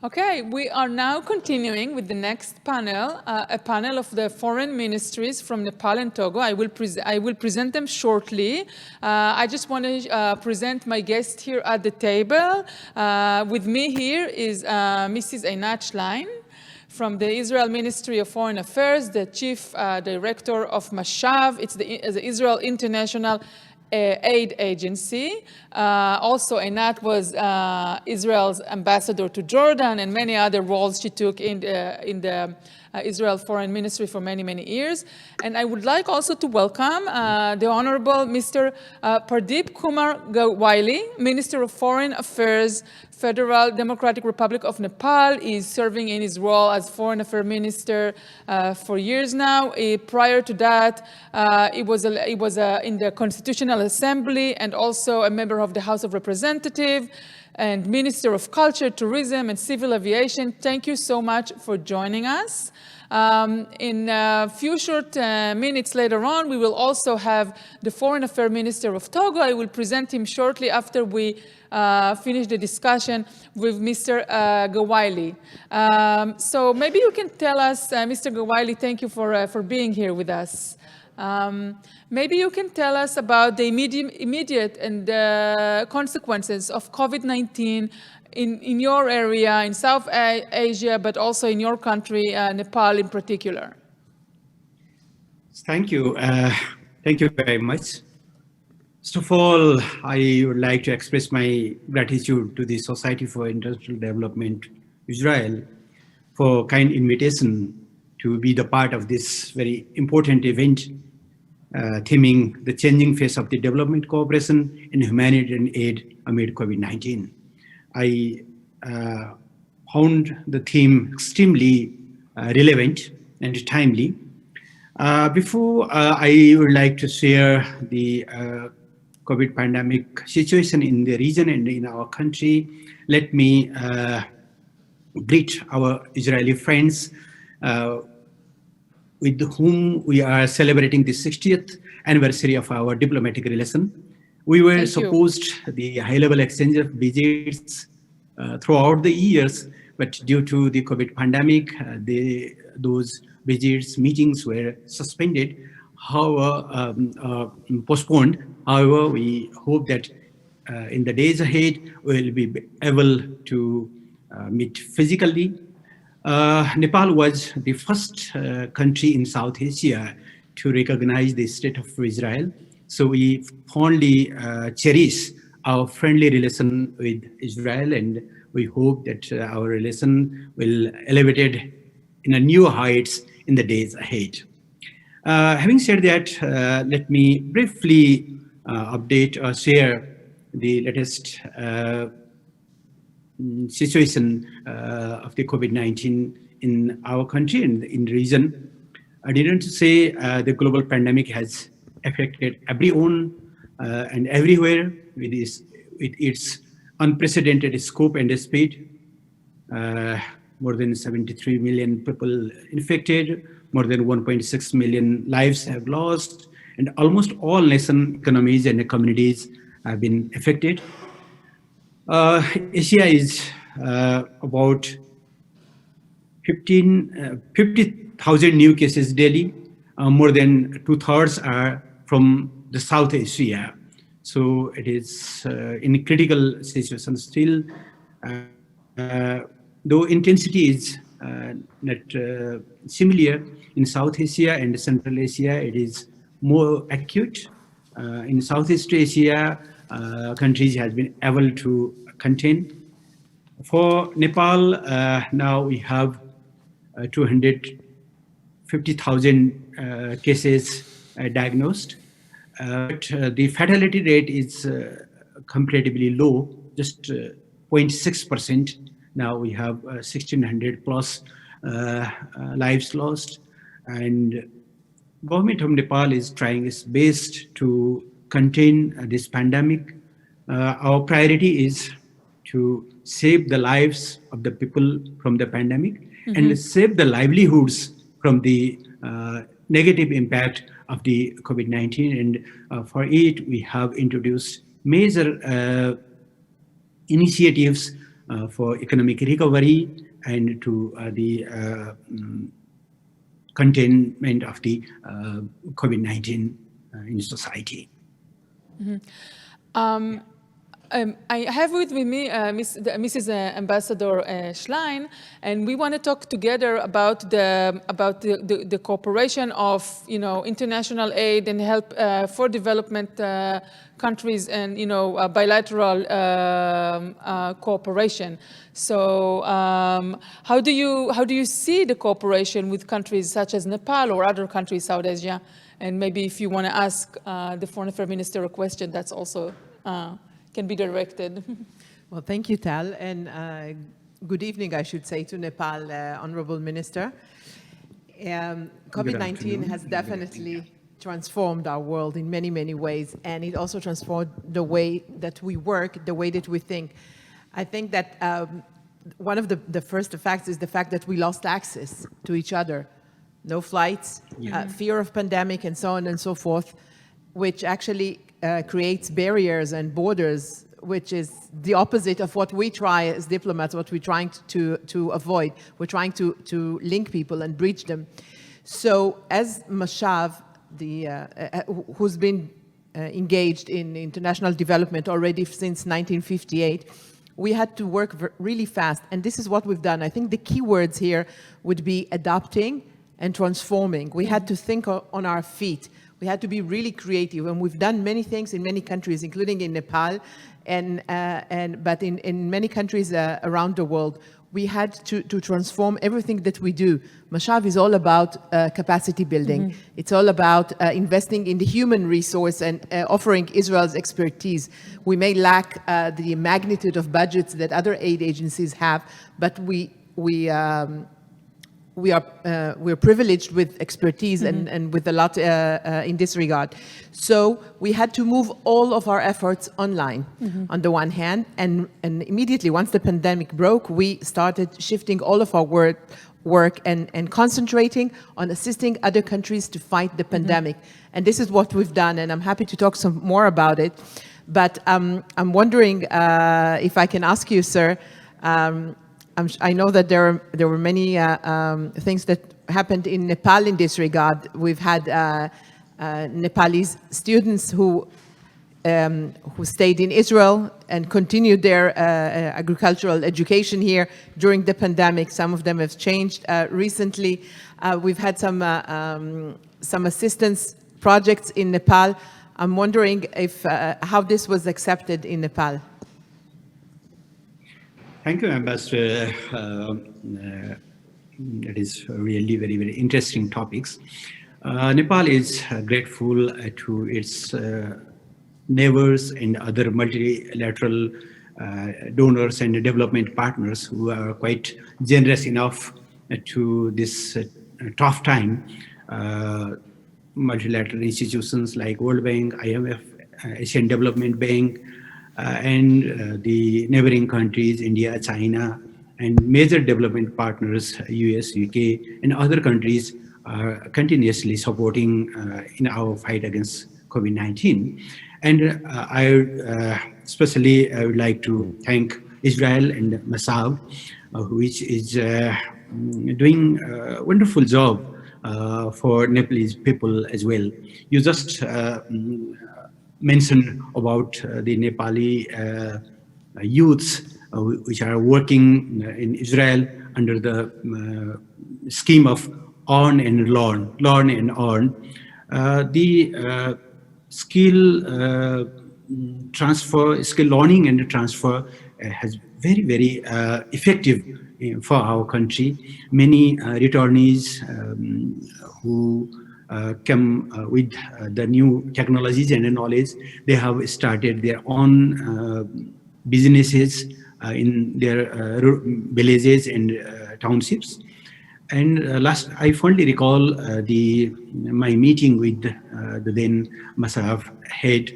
Okay, we are now continuing with the next panel, a panel of the foreign ministries from Nepal and Togo. I will present them shortly. I just want to present my guest here at the table. With me here is Mrs. Einat Schlein from the Israel Ministry of Foreign Affairs, the Chief Director of Mashav. It's the Israel International Aid Agency. Also, Einat was Israel's ambassador to Jordan and many other roles she took in the Israel Foreign Ministry for many, many years. And I would like also to welcome the Honorable Mr. Pardeep Kumar Gawili, Minister of Foreign Affairs, Federal Democratic Republic of Nepal. Is serving in his role as Foreign Affairs Minister for years now. Prior to that, he was in the Constitutional Assembly and also a member of the House of Representatives and Minister of Culture, Tourism, and Civil Aviation. Thank you so much for joining us. In a few short minutes later on, we will also have the Foreign Affairs Minister of Togo. I will present him shortly after we finish the discussion with Mr. Gawili. So maybe you can tell us, Mr. Gawili, thank you for being here with us. Maybe you can tell us about the immediate and consequences of COVID-19 in your area, in South Asia, but also in your country, Nepal in particular. Thank you. Thank you very much. First of all, I would like to express my gratitude to the Society for International Development, Israel, for kind invitation to be the part of this very important event, theming the changing face of the development cooperation and humanitarian aid amid COVID-19. I found the theme extremely relevant and timely. Before I would like to share the COVID pandemic situation in the region and in our country, let me greet our Israeli friends with whom we are celebrating the 60th anniversary of our diplomatic relation. We were supposed the high-level exchange of visits throughout the years, but due to the COVID pandemic, those visits, meetings were suspended, however, postponed. However, we hope that in the days ahead, we'll be able to meet physically. Nepal was the first country in South Asia to recognize the state of Israel. So we fondly cherish our friendly relation with Israel, and we hope that our relation will elevate in a new heights in the days ahead. Having said that, let me briefly update or share the latest situation of the COVID-19 in our country and in the region. I didn't say the global pandemic has affected everyone and everywhere with its unprecedented scope and speed. More than 73 million people infected, more than 1.6 million lives have lost, and almost all nation economies and communities have been affected. Asia is about 50,000 new cases daily. More than 2/3 are from the South Asia. So it is in critical situation still. Though intensity is not similar in South Asia and Central Asia, it is more acute. In Southeast Asia, countries has been able to contain. For Nepal, now we have 250,000 cases diagnosed. But the fatality rate is comparatively low, just 0.6%. Now we have 1,600 plus lives lost, and government of Nepal is trying its best to contain this pandemic. Our priority is to save the lives of the people from the pandemic and save the livelihoods from the negative impact of the COVID-19. And for it, we have introduced major initiatives for economic recovery and to the containment of the COVID-19 in society. I have with me Mrs. Ambassador Schlein, and we want to talk together about the cooperation of international aid and help for development countries and bilateral cooperation. So how do you see the cooperation with countries such as Nepal or other countries South Asia? And maybe if you want to ask the Foreign Affairs Minister a question, that's also can be directed. Well, thank you, Tal, and good evening, I should say, to Nepal, Honorable Minister. COVID-19 has definitely transformed our world in many, many ways, and it also transformed the way that we work, the way that we think. I think that one of the first effects is the fact that we lost access to each other. No flights, fear of pandemic, and so on and so forth, which actually creates barriers and borders, which is the opposite of what we try as diplomats, what we're trying to avoid. We're trying to link people and bridge them. So as Mashav, who's been engaged in international development already since 1958, we had to work really fast. And this is what we've done. I think the key words here would be adapting and transforming. We had to think on our feet. We had to be really creative, and we've done many things in many countries, including in Nepal, but in many countries around the world. We had to transform everything that we do. Mashav is all about capacity building. It's all about investing in the human resource and offering Israel's expertise. We may lack the magnitude of budgets that other aid agencies have, but we're privileged with expertise and with a lot in this regard. So we had to move all of our efforts online on the one hand, and immediately once the pandemic broke, we started shifting all of our work and concentrating on assisting other countries to fight the pandemic. And this is what we've done, and I'm happy to talk some more about it. But I'm wondering if I can ask you, sir, I know that there were many things that happened in Nepal in this regard. We've had Nepalese students who stayed in Israel and continued their agricultural education here during the pandemic. Some of them have changed recently. We've had some assistance projects in Nepal. I'm wondering if how this was accepted in Nepal. Thank you, Ambassador. That is really very, very interesting topics. Nepal is grateful to its neighbors and other multilateral donors and development partners who are quite generous enough to this tough time. Multilateral institutions like World Bank, IMF, Asian Development Bank, and the neighboring countries, India, China, and major development partners, US, UK, and other countries are continuously supporting in our fight against COVID-19. And I would like to thank Israel and Massav, which is doing a wonderful job for Nepalese people as well. You just mentioned about the Nepali youths which are working in Israel under the scheme of earn and learn, learn and earn. The skill transfer, skill learning and transfer has very, very effective for our country. Many returnees who come with the new technologies and knowledge, they have started their own businesses in their villages and townships. And I fondly recall my meeting with the then Masaraf head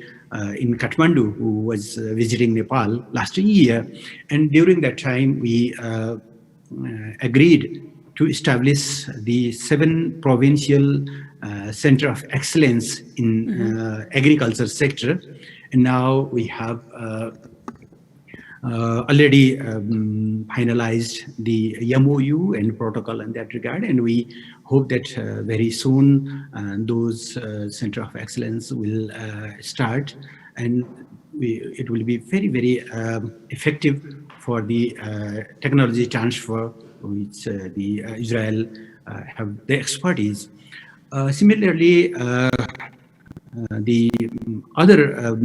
in Kathmandu, who was visiting Nepal last year. And during that time, we agreed to establish the 7 provincial center of excellence in agriculture sector. And now we have already finalized the MOU and protocol in that regard, and we hope that very soon those Center of Excellence will start, and it will be very, very effective for the technology transfer, which the Israel have the expertise. Similarly, the other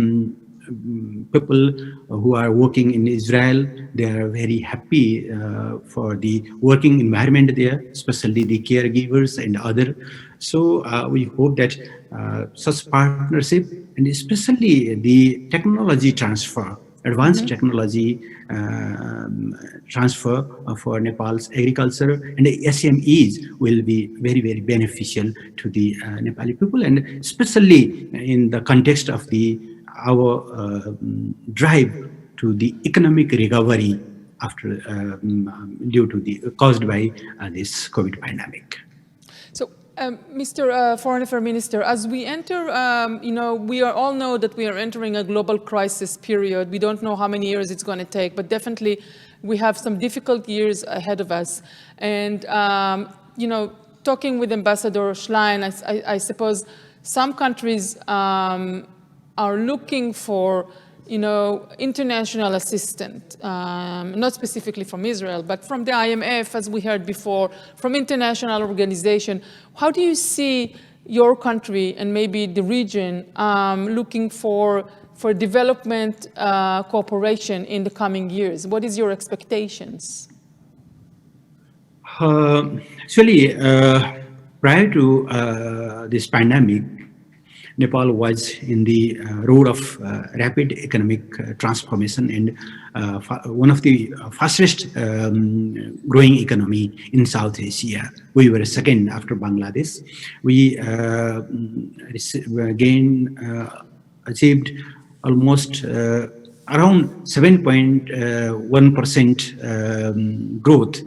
people who are working in Israel, they are very happy for the working environment there, especially the caregivers and other. So we hope that such partnership, and especially the technology transfer, advanced technology transfer for Nepal's agriculture and the SMEs will be very, very beneficial to the Nepali people, and especially in the context of our drive to the economic recovery after due to the caused by this COVID pandemic. So, Mr. Foreign Affairs Minister, as we enter, we all know that we are entering a global crisis period. We don't know how many years it's going to take, but definitely we have some difficult years ahead of us. And, talking with Ambassador Schlein, I suppose some countries are looking for international assistance, not specifically from Israel, but from the IMF, as we heard before, from international organization. How do you see your country and maybe the region looking for development cooperation in the coming years? What is your expectations? Actually, prior to this pandemic, Nepal was in the road of rapid economic transformation and one of the fastest growing economy in South Asia. We were second after Bangladesh. We achieved almost around 7.1% growth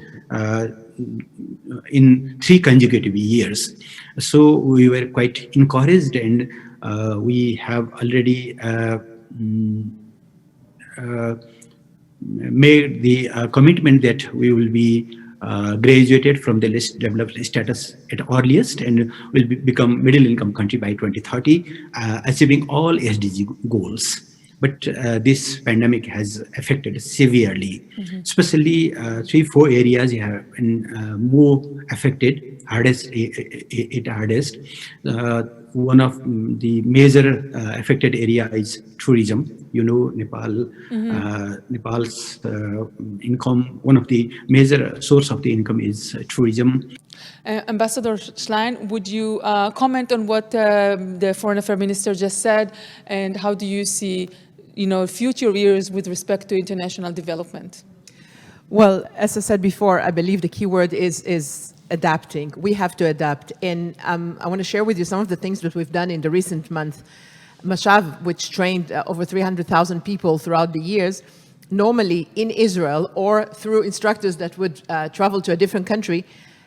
in 3 consecutive years. So we were quite encouraged, and we have already made the commitment that we will be graduated from the least developed status at earliest, and will become middle income country by 2030, achieving all SDG goals. But this pandemic has affected severely, especially 3-4 areas have been more affected, hardest. One of the major affected area is tourism. Nepal's income, one of the major source of the income is tourism. Ambassador Schlein, would you comment on what the Foreign Affairs Minister just said, and how do you see future years with respect to international development? Well, as I said before, I believe the key word is adapting. We have to adapt. And I want to share with you some of the things that we've done in the recent month. Mashav, which trained over 300,000 people throughout the years, normally in Israel or through instructors that would travel to a different country,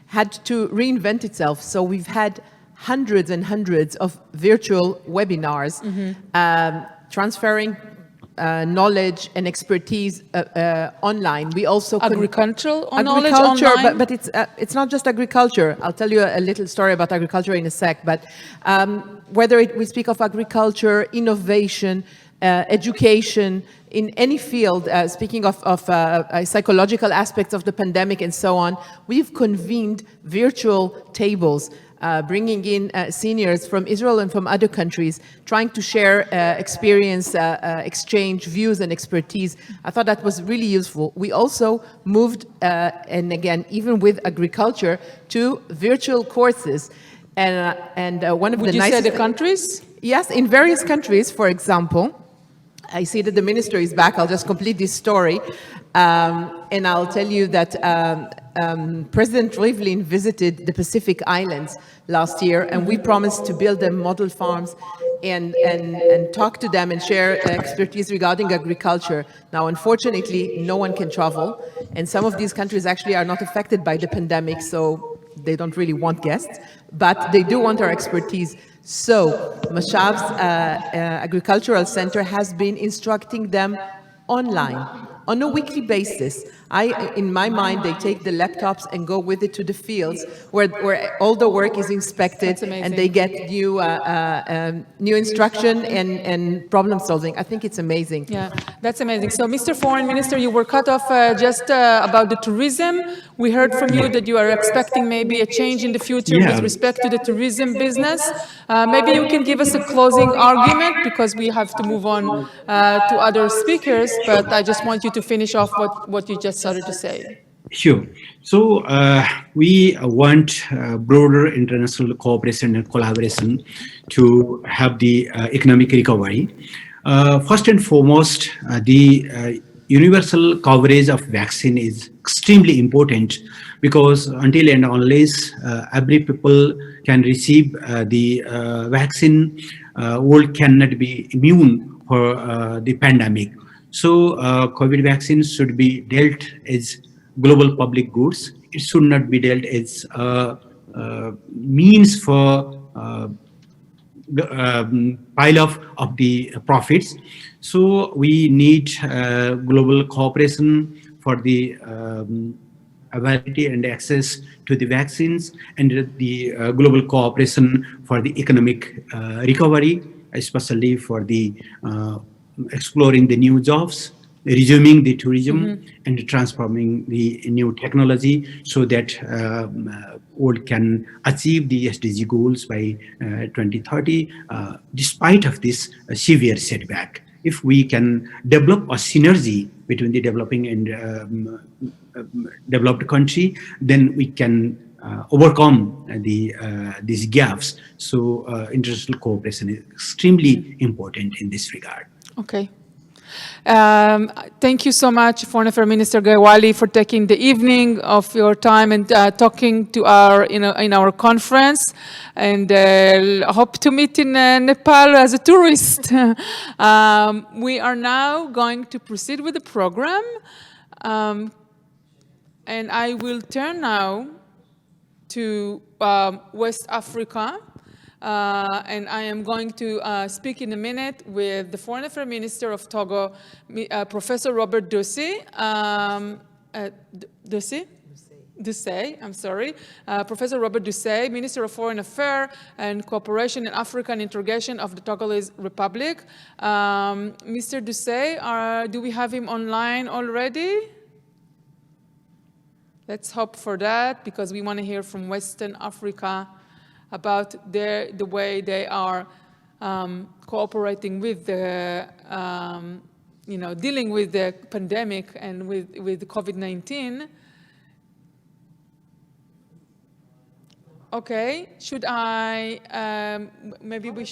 had to reinvent itself. So we've had hundreds and hundreds of virtual webinars, transferring knowledge and expertise online. We also agricultural knowledge online, but it's not just agriculture. I'll tell you a little story about agriculture in a sec. But whether we speak of agriculture, innovation, education, in any field, speaking of psychological aspects of the pandemic and so on, we've convened virtual tables, bringing in seniors from Israel and from other countries, trying to share experience, exchange views and expertise. I thought that was really useful. We also moved, and again, even with agriculture, to virtual courses. And one of the nicest... Would you say the countries? Yes, in various countries, for example. I see that the minister is back. I'll just complete this story. And I'll tell you that President Rivlin visited the Pacific Islands last year, and we promised to build them model farms and talk to them and share expertise regarding agriculture. Now, unfortunately, no one can travel, and some of these countries actually are not affected by the pandemic, so they don't really want guests, but they do want our expertise. So Mashav's Agricultural Center has been instructing them online on a weekly basis. In my mind, they take the laptops and go with it to the fields where all the work is inspected and they get new instruction and problem solving. I think it's amazing. Yeah, that's amazing. So, Mr. Foreign Minister, you were cut off just about the tourism. We heard from you that you are expecting maybe a change in the future with respect to the tourism business. Maybe you can give us a closing argument because we have to move on to other speakers, but I just want you to finish off what you just started to say. Sure. So we want broader international cooperation and collaboration to have the economic recovery. First and foremost, the universal coverage of vaccine is extremely important because until and unless every people can receive the vaccine, world cannot be immune for the pandemic. So COVID vaccines should be dealt as global public goods. It should not be dealt as means for pile of the profits. So we need global cooperation for the availability and access to the vaccines, and the global cooperation for the economic recovery, especially for the exploring the new jobs, resuming the tourism, and transforming the new technology so that world can achieve the SDG goals by 2030, despite of this severe setback. If we can develop a synergy between the developing and developed country, then we can overcome these gaps. So international cooperation is extremely important in this regard. Okay. Thank you so much, Foreign Affairs Minister Gaiwali, for taking the evening of your time and talking to our, in our conference. And hope to meet in Nepal as a tourist. We are now going to proceed with the program. And I will turn now to West Africa. And I am going to speak in a minute with the Foreign Affairs Minister of Togo, Professor Robert Dussey. Dussey, I'm sorry. Professor Robert Dussey, Minister of Foreign Affairs and Cooperation in African Integration of the Togolese Republic. Mr. Dussey, do we have him online already? Let's hope for that, because we want to hear from Western Africa about the way they are cooperating with the, dealing with the pandemic and with COVID-19. Okay, should I, maybe we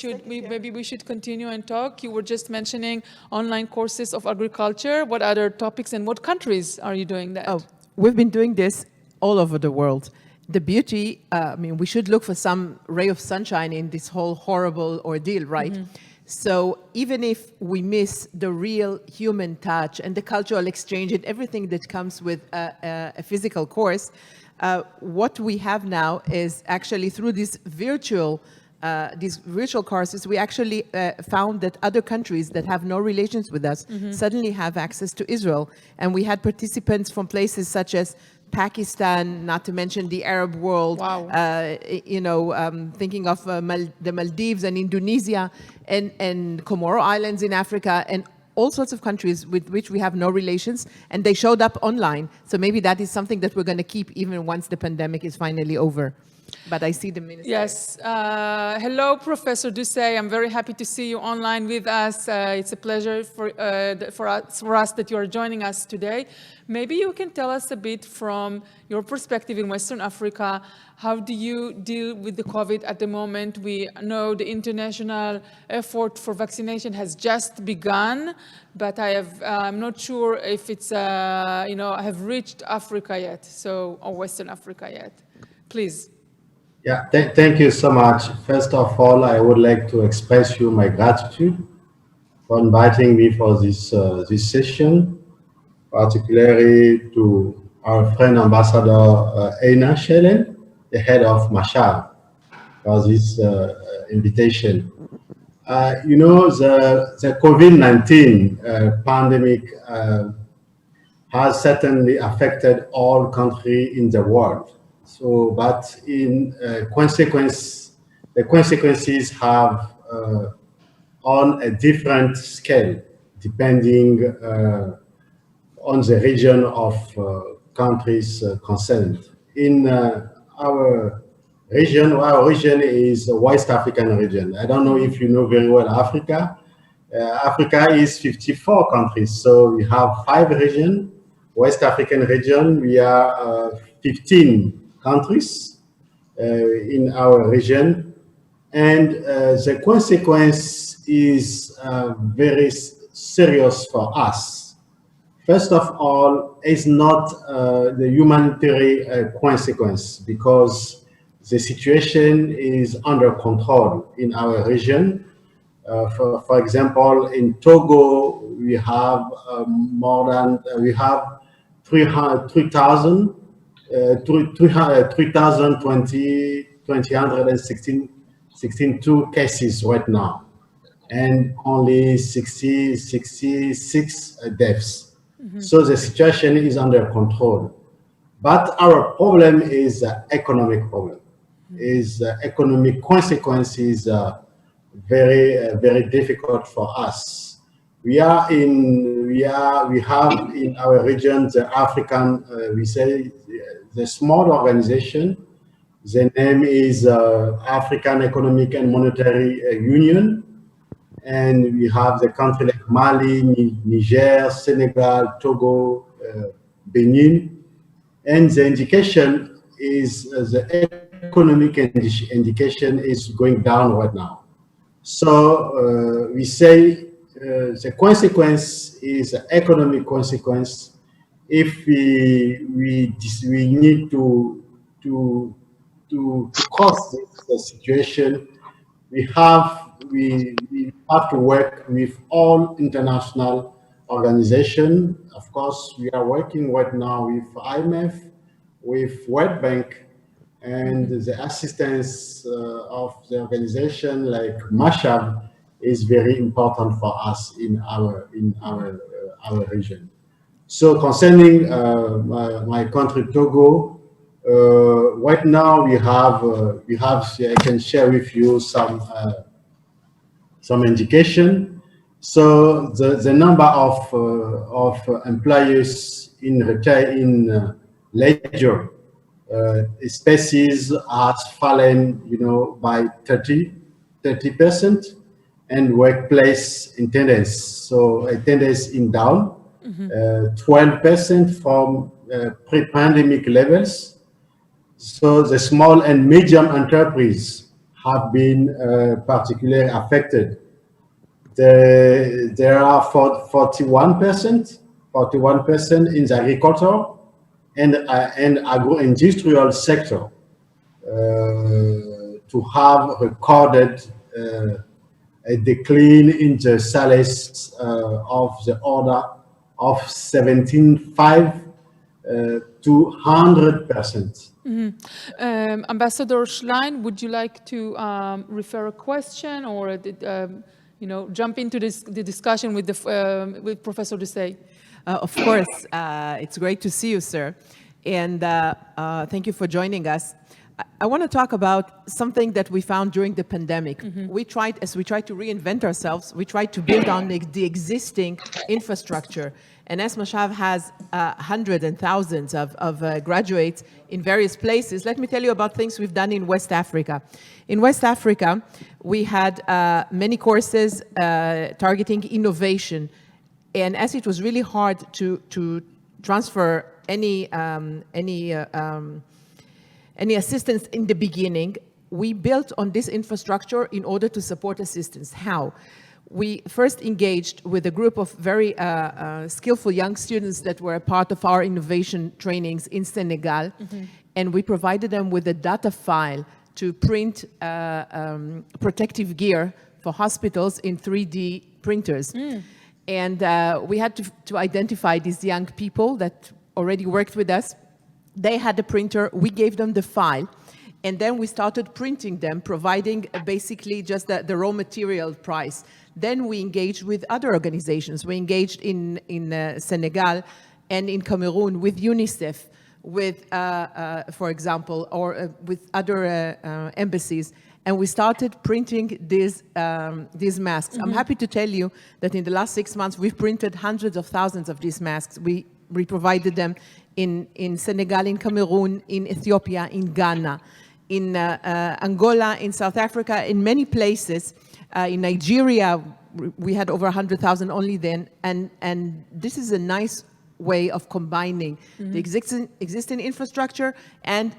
should continue and talk. You were just mentioning online courses of agriculture. What other topics and what countries are you doing that? Oh, we've been doing this all over the world. The beauty, we should look for some ray of sunshine in this whole horrible ordeal, right? So even if we miss the real human touch and the cultural exchange and everything that comes with a physical course, what we have now is actually through these virtual courses, we actually found that other countries that have no relations with us suddenly have access to Israel. And we had participants from places such as Pakistan, not to mention the Arab world, wow. Thinking of the Maldives and Indonesia and Comoro Islands in Africa and all sorts of countries with which we have no relations, and they showed up online. So maybe that is something that we're going to keep even once the pandemic is finally over. But I see the minister. Yes. Hello, Professor Dussey. I'm very happy to see you online with us. It's a pleasure for us that you are joining us today. Maybe you can tell us a bit from your perspective in Western Africa. How do you deal with the COVID at the moment? We know the international effort for vaccination has just begun, but I'm not sure if it's have reached Africa yet, or Western Africa yet. Please. Yeah, thank you so much. First of all, I would like to express you my gratitude for inviting me for this session, particularly to our friend Ambassador Eina Shelen, the head of Mashal, for this invitation. The COVID-19 pandemic has certainly affected all countries in the world. So, but in consequence, the consequences have on a different scale, depending on the region of countries concerned. In our region is the West African region. I don't know if you know very well Africa. Africa is 54 countries, so we have 5 regions. West African region, we are 15 countries in our region, and the consequence is very serious for us. First of all, it's not the humanitarian consequence, because the situation is under control in our region. For example, in Togo, we have more than we have 3,000 3,216 cases right now, and only 66 deaths. So the situation is under control. But our problem is economic problem. Is economic consequences very difficult for us. We have in our region the African, we say the small organization. The name is African Economic and Monetary Union, and we have the country like Mali, Niger, Senegal, Togo, Benin, and the indication is the economic indication is going down right now. So we say the consequence is an economic consequence. If we need to cross this situation, we have to work with all international organizations. Of course, we are working right now with IMF, with World Bank, and the assistance of the organization like Mashab is very important for us in our region. So concerning my country Togo, right now we have I can share with you some indication. So the number of employees in retail in leisure species has fallen, by 30%, and workplace attendance. So attendance in down, 12% from pre-pandemic levels. So the small and medium enterprise have been particularly affected. There are 41% in the agriculture and agro-industrial sector to have recorded a decline in the salaries of the order of 17.5 to 100%. Ambassador Schlein, would you like to refer a question or jump into the discussion with with Professor Desailly? Of course, it's great to see you, sir, and thank you for joining us. I want to talk about something that we found during the pandemic. We tried to reinvent ourselves, we tried to build on the existing infrastructure. And as Mashab has hundreds and thousands of graduates in various places, let me tell you about things we've done in West Africa. In West Africa, we had many courses targeting innovation. And as it was really hard to transfer any assistance in the beginning, we built on this infrastructure in order to support assistance. How? We first engaged with a group of very skillful young students that were a part of our innovation trainings in Senegal, and we provided them with a data file to print protective gear for hospitals in 3D printers. And we had to identify these young people that already worked with us. They had a printer, we gave them the file, and then we started printing them, providing basically just the raw material price. Then we engaged with other organizations. We engaged in Senegal and in Cameroon with UNICEF, with, for example, or with other embassies. And we started printing these masks. I'm happy to tell you that in the last 6 months, we've printed hundreds of thousands of these masks. We provided them in Senegal, in Cameroon, in Ethiopia, in Ghana, in Angola, in South Africa, in many places. In Nigeria, we had over 100,000 only then. And this is a nice way of combining the existing infrastructure and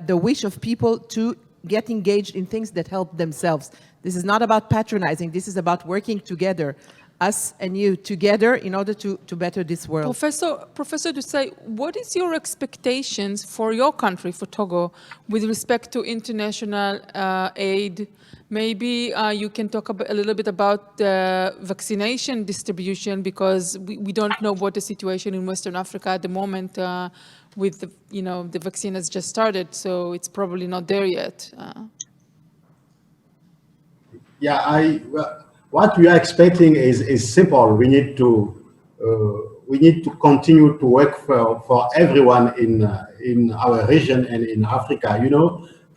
the wish of people to get engaged in things that help themselves. This is not about patronizing. This is about working together, us and you together, in order to better this world. Professor Doucet, what is your expectations for your country, for Togo, with respect to international aid? Maybe you can talk a little bit about the vaccination distribution, because we don't know what the situation in Western Africa at the moment with the, the vaccine has just started, so it's probably not there yet. What we are expecting is simple. We need to continue to work for everyone in our region and in Africa.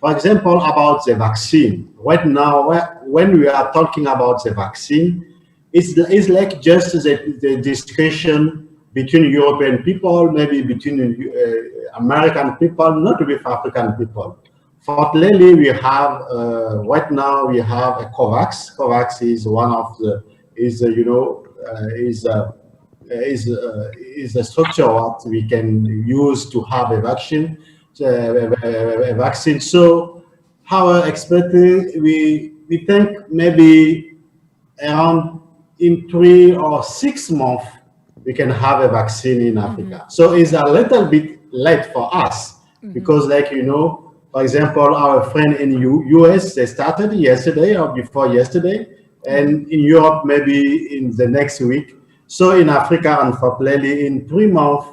For example, about the vaccine. Right now, when we are talking about the vaccine, it's like just the discussion between European people, maybe between American people, not with African people. Fortunately, we have right now we have a COVAX. COVAX is one of the is a structure that we can use to have a vaccine. So, our expertise, we think maybe around in 3 or 6 months we can have a vaccine in Africa. So it's a little bit late for us because, for example, our friend in US, they started yesterday or before yesterday, and in Europe maybe in the next week. So in Africa, unfortunately, in 3 months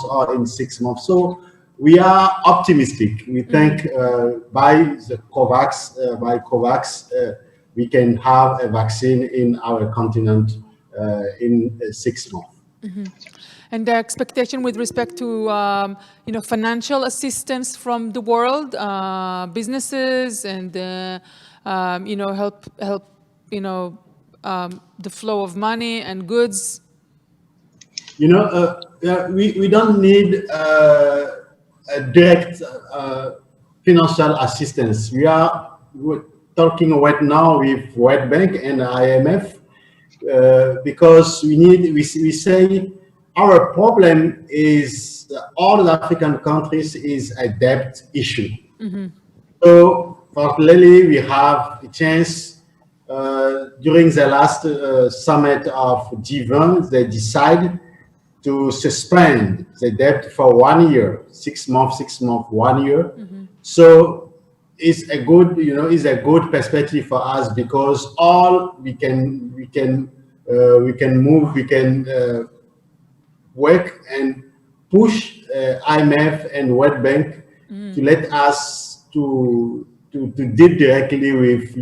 or in 6 months. So we are optimistic. We think by COVAX, we can have a vaccine in our continent in 6 months. And the expectation with respect to financial assistance from the world, businesses, and help the flow of money and goods. We don't need a direct financial assistance. We're talking right now with World Bank and IMF because we say our problem is all the African countries is a debt issue. So fortunately, we have a chance during the last summit of G20, they decided to suspend the debt for 1 year, 6 months, 1 year. So it's a good, it's a good perspective for us because all we can move, we can work and push IMF and World Bank to let us to deal directly with,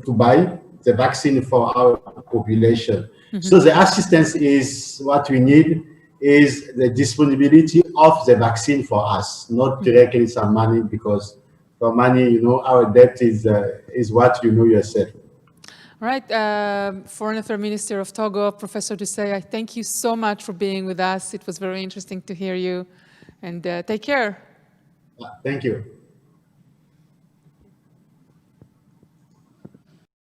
to buy the vaccine for our population. So the assistance is what we need, is the disponibility of the vaccine for us, not directly some money, because for money, our debt is what yourself. All right, Foreign Affairs Minister of Togo, Professor Doucet, I thank you so much for being with us. It was very interesting to hear you, and take care. Thank you.